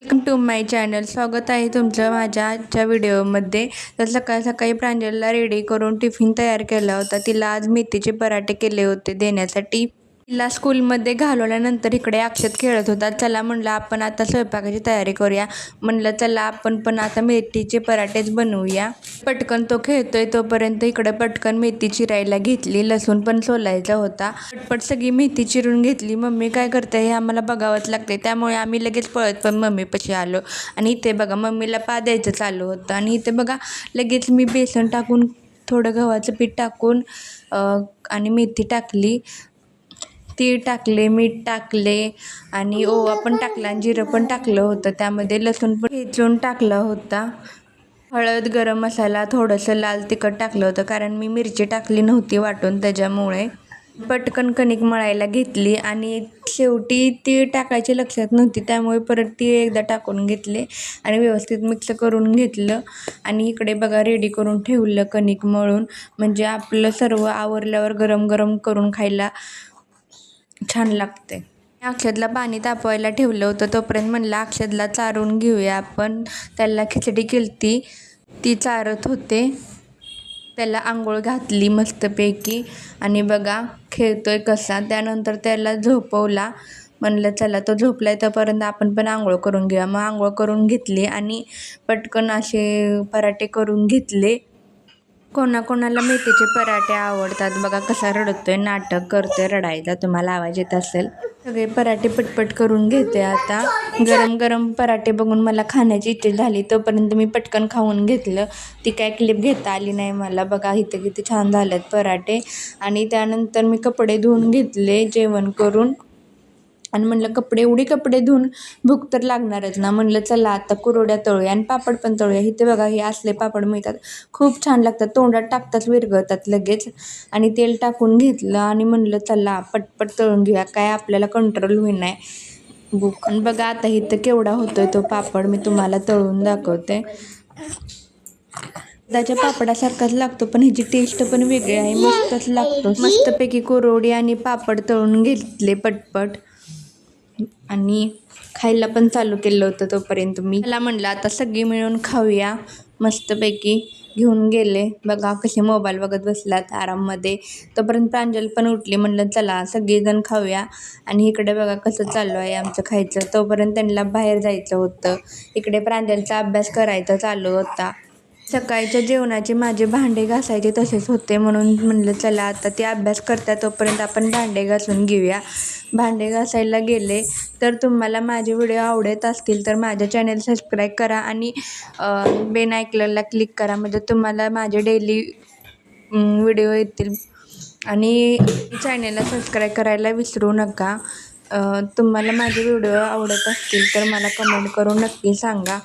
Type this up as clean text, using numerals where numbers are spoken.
Welcome to my channel. स्वागत आहे तुमचं माझ्या आजच्या व्हिडिओमध्ये. तर सकाळी सकाळी प्रांजलला रेडी करून टिफिन तयार केला होता. तिला आज मेथीचे पराठे केले होते देण्यासाठी. तिला स्कूलमध्ये घालवल्यानंतर इकडे अक्षत खेळत होता. चला म्हणलं आपण आता स्वयंपाकाची तयारी करूया. म्हणलं चला आपण पण आता मेथीचे पराठेच बनवूया. पटकन तो खेळतोय तोपर्यंत इकडे पटकन मेथी चिरायला घेतली. लसूण पण सोलायचा होता. पटपट सगळी मेथी चिरून घेतली. मम्मी काय करते हे आम्हाला बघावंच लागते, त्यामुळे आम्ही लगेच पळत पण मम्मीपाशी आलो. आणि इथे बघा मम्मीला पा द्यायचं चालू होतं. आणि इथे बघा लगेच मी बेसन टाकून थोडं गव्हाचं पीठ टाकून आणि मेथी टाकली, तीळ टाकले, मीठ टाकले आणि ओवा पण टाकला आणि जिरं पण टाकलं होतं. त्यामध्ये लसूण पण ठेचून टाकला होता. हळद, गरम मसाला, थोडंसं लाल तिखट टाकलं होतं कारण मी मिरची टाकली नव्हती वाटून, त्याच्यामुळे. पटकन कणिक मळायला घेतली आणि शेवटी तीळ टाकायची लक्षात नव्हती, त्यामुळे परत तीळ एकदा टाकून घेतले आणि व्यवस्थित मिक्स करून घेतलं. आणि इकडे बघा रेडी करून ठेवलं कणिक मळून, म्हणजे आपलं सर्व आवरल्यावर गरम गरम करून खायला छान लागते. अक्षदला पाणी तापवायला ठेवलं होतं, तोपर्यंत म्हणलं अक्षदला चारून घेऊया आपण. त्याला खिचडी केलती, ती चारत होते. त्याला आंघोळ घातली मस्तपैकी आणि बघा खेळतोय कसा. त्यानंतर त्याला झोपवला. म्हणलं चला तो झोपलाय तोपर्यंत आपण पण आंघोळ करून घेऊया. मग आंघोळ करून घेतली आणि पटकन असे पराठे करून घेतले. कोणाकोणाला मेथीचे पराठे आवडतात. बघा कसा रडतोय, नाटक करतोय रडायला, तुम्हाला आवाज येत असेल. सगळे पराठे पटपट करून घेते आता. गरम गरम पराठे बघून मला खाण्याची इच्छा झाली, तोपर्यंत मी पटकन खाऊन घेतलं. ती काय क्लिप घेता आली नाही मला. बघा इथं किती छान झालेत पराठे. आणि त्यानंतर मी कपडे धुवून घेतले जेवण करून. आणि म्हणलं एवढे कपडे धुवून भूक तर लागणारच ना. म्हणलं चला आता कुरवड्या तळूया आणि पापड पण तळूया. इथे बघा हे असले पापड मिळतात, खूप छान लागतात, तोंडात टाकताच विरघळतात लगेच. आणि तेल टाकून घेतलं आणि म्हणलं चला पटपट तळून घेऊया, काय आपल्याला कंट्रोल होईना भूक. आणि बघा आता इथं केवढा होतोय तो पापड, मी तुम्हाला तळून दाखवते. त्याच्या पापडासारखाच लागतो, पण ह्याची टेस्ट पण वेगळी आहे, मस्तच लागतो. मस्तपैकी कुरवडी आणि पापड तळून घेतले पटपट आणि खायला पण चालू केलं होतं. तोपर्यंत मी त्याला म्हणलं आता सगळी मिळून खाऊया. मस्तपैकी घेऊन गेले. बघा कसे मोबाईल बघत बसलात आराममध्ये. तोपर्यंत प्रांजल पण उठली. म्हणलं चला सगळेजण खाऊया. आणि इकडे बघा कसं चालू आहे आमचं खायचं. तोपर्यंत त्यांना बाहेर जायचं होतं. इकडे प्रांजलचा अभ्यास करायचा चालू होता. सकाळच्या जेवणाचे माझे भांडे घासायचे तसेच होते, म्हणून म्हणलं चला आता ते अभ्यास करतात तोपर्यंत आपण भांडे घासून घेऊया. भांडे घासायला गेले. तर तुम्हाला माझे व्हिडिओ आवडत असतील तर माझ्या चॅनल सबस्क्राईब करा आणि बेल आयकॉनला क्लिक करा, म्हणजे तुम्हाला माझे डेली व्हिडिओ येतील. आणि चॅनलला सबस्क्राईब करायला विसरू नका. तुम्हाला माझे व्हिडिओ आवडत असतील तर मला कमेंट करून नक्की सांगा.